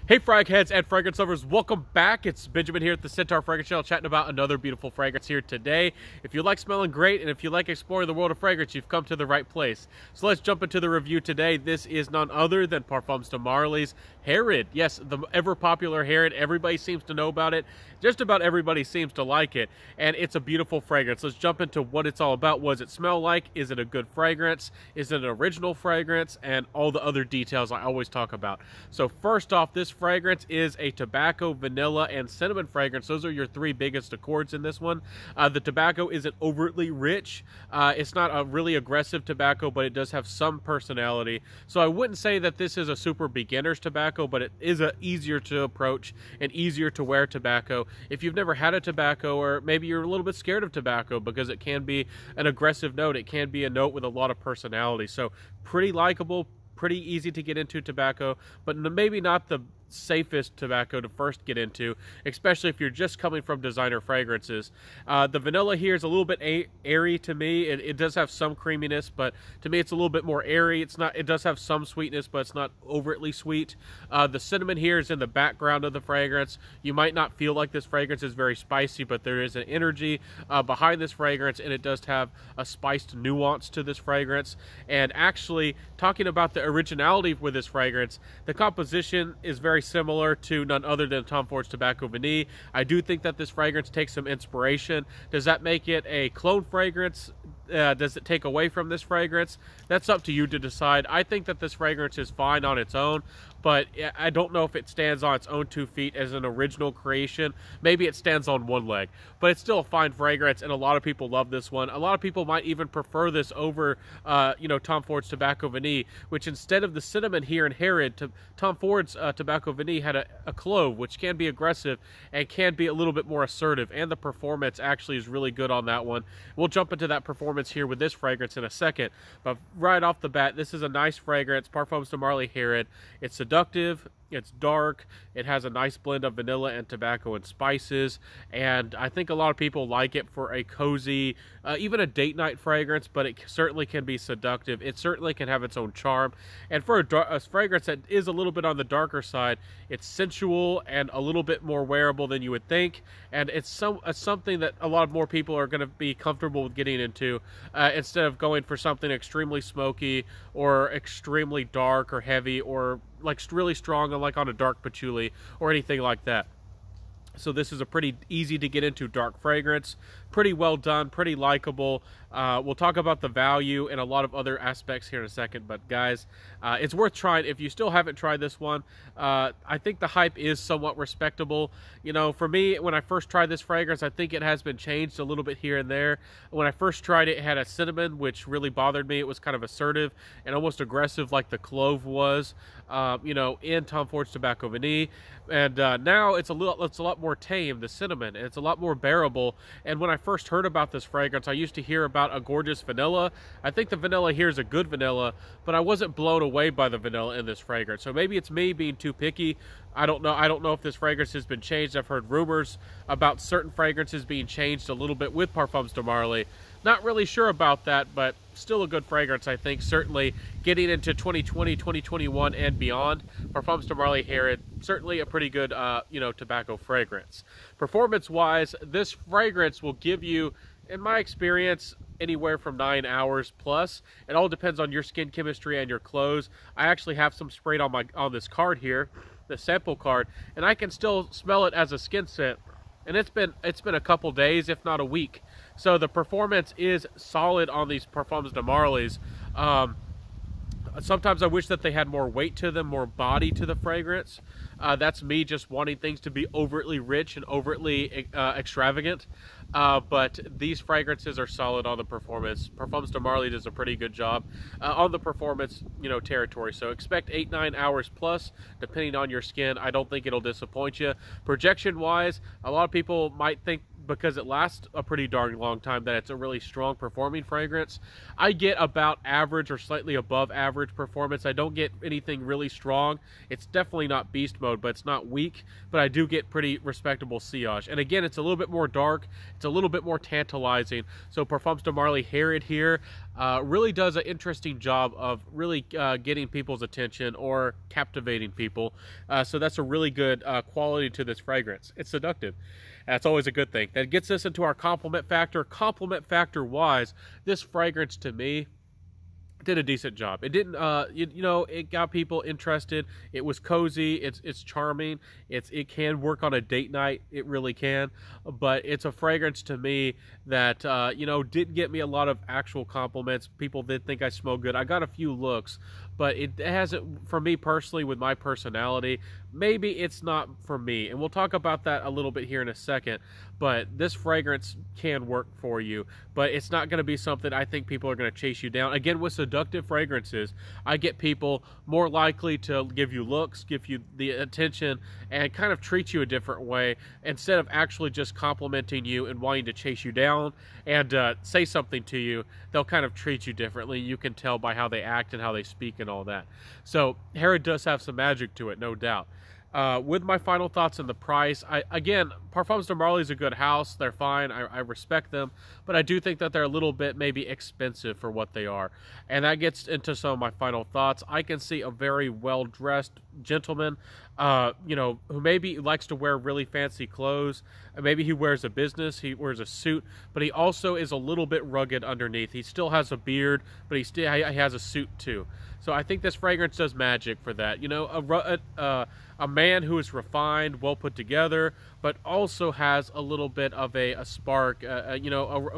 Hey frag heads and fragrance lovers, welcome back. It's Benjamin here at the Scentaur Fragrance Channel chatting about another beautiful fragrance here today. If you like smelling great and if you like exploring the world of fragrance, you've come to the right place. So let's jump into the review today. This is none other than Parfumsdemarly's Herod. Yes, the ever popular Herod. Everybody seems to know about it. Just about everybody seems to like it. And it's a beautiful fragrance. Let's jump into what it's all about. What does it smell like? Is it a good fragrance? Is it an original fragrance? And all the other details I always talk about. So first off, this fragrance is a tobacco, vanilla, and cinnamon fragrance. Those are your three biggest accords in this one. The tobacco isn't overtly rich. It's not a really aggressive tobacco, but it does have some personality. So I wouldn't say that this is a super beginner's tobacco, but it is a easier to approach and easier to wear tobacco. If you've never had a tobacco, or maybe you're a little bit scared of tobacco because it can be an aggressive note. It can be a note with a lot of personality. So pretty likable, pretty easy to get into tobacco, but maybe not the safest tobacco to first get into, especially if you're just coming from designer fragrances. The vanilla here is a little bit airy to me. It does have some creaminess, but to me it's a little bit more airy. It does have some sweetness, but it's not overtly sweet. The cinnamon here is in the background of the fragrance. You might not feel like this fragrance is very spicy, but there is an energy behind this fragrance, and it does have a spiced nuance to this fragrance. And actually, talking about the originality with this fragrance, the composition is very similar to none other than Tom Ford's Tobacco Vanille. I do think that this fragrance takes some inspiration. Does that make it a clone fragrance? Does it take away from this fragrance? That's up to you to decide. I think that this fragrance is fine on its own, but I don't know if it stands on its own 2 feet as an original creation. Maybe it stands on one leg, but it's still a fine fragrance, and a lot of people love this one. A lot of people might even prefer this over, Tom Ford's Tobacco Vanille, which instead of the cinnamon here in Herod, Tom Ford's Tobacco Vanille had a clove, which can be aggressive and can be a little bit more assertive, and the performance actually is really good on that one. We'll jump into that performance here with this fragrance in a second, but right off the bat, this is a nice fragrance. Parfumsdemarly Herod. It's seductive, it's dark, it has a nice blend of vanilla and tobacco and spices, and I think a lot of people like it for a cozy, even a date night fragrance, but it certainly can be seductive. It certainly can have its own charm, and for a fragrance that is a little bit on the darker side, it's sensual and a little bit more wearable than you would think, and it's something that a lot more people are going to be comfortable with getting into, instead of going for something extremely smoky or extremely dark or heavy or like really strong, like on a dark patchouli or anything like that. So this is a pretty easy to get into dark fragrance, pretty well done, pretty likable. We'll talk about the value and a lot of other aspects here in a second, but guys, it's worth trying. If you still haven't tried this one, I think the hype is somewhat respectable. You know, for me, when I first tried this fragrance, I think it has been changed a little bit here and there. When I first tried it, it had a cinnamon, which really bothered me. It was kind of assertive and almost aggressive like the clove was, in Tom Ford's Tobacco Vanille. And now it's a lot more tame, the cinnamon, and it's a lot more bearable. And when I first heard about this fragrance, I used to hear about a gorgeous vanilla. I think the vanilla here is a good vanilla, but I wasn't blown away by the vanilla in this fragrance. So maybe it's me being too picky. I don't know. I don't know if this fragrance has been changed. I've heard rumors about certain fragrances being changed a little bit with Parfumsdemarly. Not really sure about that, but still a good fragrance, I think. Certainly getting into 2020, 2021, and beyond, Parfumsdemarly Herod, certainly a pretty good, tobacco fragrance. Performance-wise, this fragrance will give you, in my experience, anywhere from 9 hours plus. It all depends on your skin chemistry and your clothes. I actually have some sprayed on this card here, the sample card, and I can still smell it as a skin scent. And it's been a couple days, if not a week. So the performance is solid on these Parfumsdemarlys. Sometimes I wish that they had more weight to them, more body to the fragrance. That's me just wanting things to be overtly rich and overtly extravagant. But these fragrances are solid on the performance. Parfumsdemarly does a pretty good job on the performance, territory. So expect 8-9 hours plus, depending on your skin. I don't think it'll disappoint you. Projection-wise, a lot of people might think, because it lasts a pretty darn long time, that it's a really strong performing fragrance. I get about average or slightly above average performance. I don't get anything really strong. It's definitely not beast mode, but it's not weak, but I do get pretty respectable sillage. And again, it's a little bit more dark. It's a little bit more tantalizing. So Parfumsdemarly Herod here, really does an interesting job of really getting people's attention or captivating people. So that's a really good quality to this fragrance. It's seductive. That's always a good thing. That gets us into our compliment factor. Compliment factor wise, this fragrance to me did a decent job. It didn't, you know, it got people interested. It was cozy. It's charming. It can work on a date night. It really can. But it's a fragrance to me that, you know, didn't get me a lot of actual compliments. People did think I smelled good. I got a few looks, but it hasn't, for me personally, with my personality, maybe it's not for me. And we'll talk about that a little bit here in a second. But this fragrance can work for you, but it's not going to be something I think people are going to chase you down. Again, with seductive fragrances, I get people more likely to give you looks, give you the attention, and kind of treat you a different way instead of actually just complimenting you and wanting to chase you down and say something to you. They'll kind of treat you differently. You can tell by how they act and how they speak and all that. So Herod does have some magic to it, no doubt. With my final thoughts on the price, again, Parfums de Marly is a good house. They're fine. I respect them. But I do think that they're a little bit maybe expensive for what they are. And that gets into some of my final thoughts. I can see a very well-dressed gentleman, you know, who maybe likes to wear really fancy clothes. Maybe he wears a business. He wears a suit. But he also is a little bit rugged underneath. He still has a beard, but he has a suit too. So I think this fragrance does magic for that. You know, a man who is refined, well put together, but also has a little bit of a spark, you know,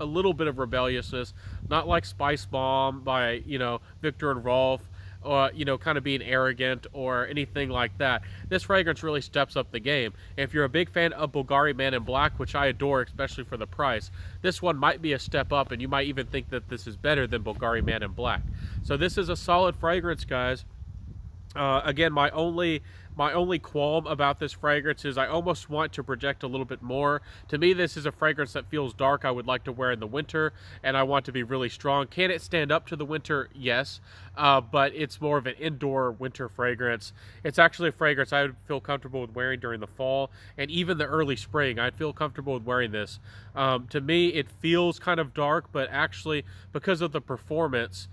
a little bit of rebelliousness, not like Spice Bomb by, you know, Victor and Rolf, or, you know, kind of being arrogant or anything like that. This fragrance really steps up the game. If you're a big fan of Bulgari Man in Black, which I adore, especially for the price, this one might be a step up, and you might even think that this is better than Bulgari Man in Black. So this is a solid fragrance, guys. Again, my only qualm about this fragrance is I almost want to project a little bit more. To me, this is a fragrance that feels dark. I would like to wear in the winter, and I want to be really strong. Can it stand up to the winter? Yes, but it's more of an indoor winter fragrance. It's actually a fragrance I would feel comfortable with wearing during the fall and even the early spring. I'd feel comfortable with wearing this. To me, it feels kind of dark, but actually, because of the performance,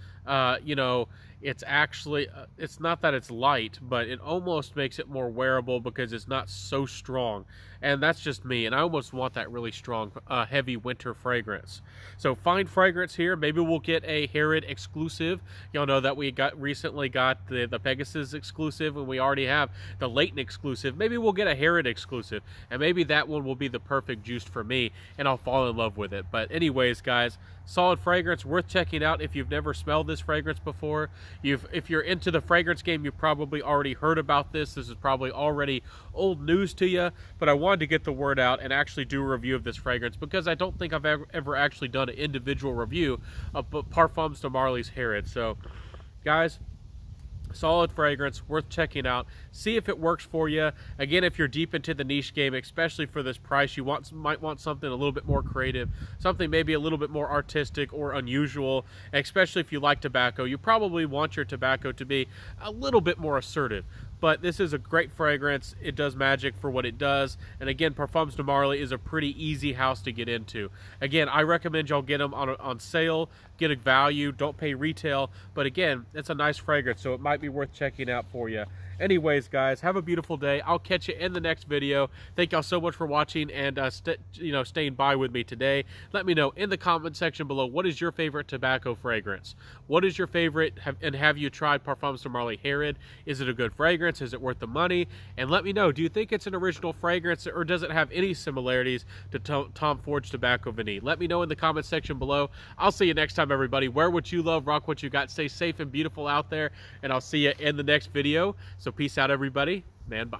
you know, it's actually, it's not that it's light, but it almost makes it more wearable because it's not so strong. And that's just me, and I almost want that really strong, heavy winter fragrance. So fine fragrance here. Maybe we'll get a Herod exclusive. Y'all know that we recently got the Pegasus exclusive, and we already have the Leighton exclusive. Maybe we'll get a Herod exclusive, and maybe that one will be the perfect juice for me, and I'll fall in love with it. But anyways, guys, solid fragrance, worth checking out if you've never smelled this fragrance before. If you're into the fragrance game, you've probably already heard about this. This is probably already old news to you, but I wanted to get the word out and actually do a review of this fragrance because I don't think I've ever actually done an individual review of Parfums de Marly's Herod. So, guys, solid fragrance, worth checking out. See if it works for you. Again, if you're deep into the niche game, especially for this price, you might want something a little bit more creative, something maybe a little bit more artistic or unusual. Especially if you like tobacco, you probably want your tobacco to be a little bit more assertive. But this is a great fragrance. It does magic for what it does. And again, Parfums de Marly is a pretty easy house to get into. Again, I recommend y'all get them on sale, get a value, don't pay retail. But again, it's a nice fragrance, so it might be worth checking out for you. Anyways, guys, have a beautiful day. I'll catch you in the next video. Thank y'all so much for watching and staying by with me today. Let me know in the comment section below, what is your favorite tobacco fragrance? What is your favorite, and have you tried Parfums de Marly Herod? Is it a good fragrance? Is it worth the money? And let me know, do you think it's an original fragrance, or does it have any similarities to Tom Ford's Tobacco Vanille? Let me know in the comment section below. I'll see you next time, everybody. Wear what you love, rock what you got, stay safe and beautiful out there, and I'll see you in the next video. So peace out, everybody, and bye.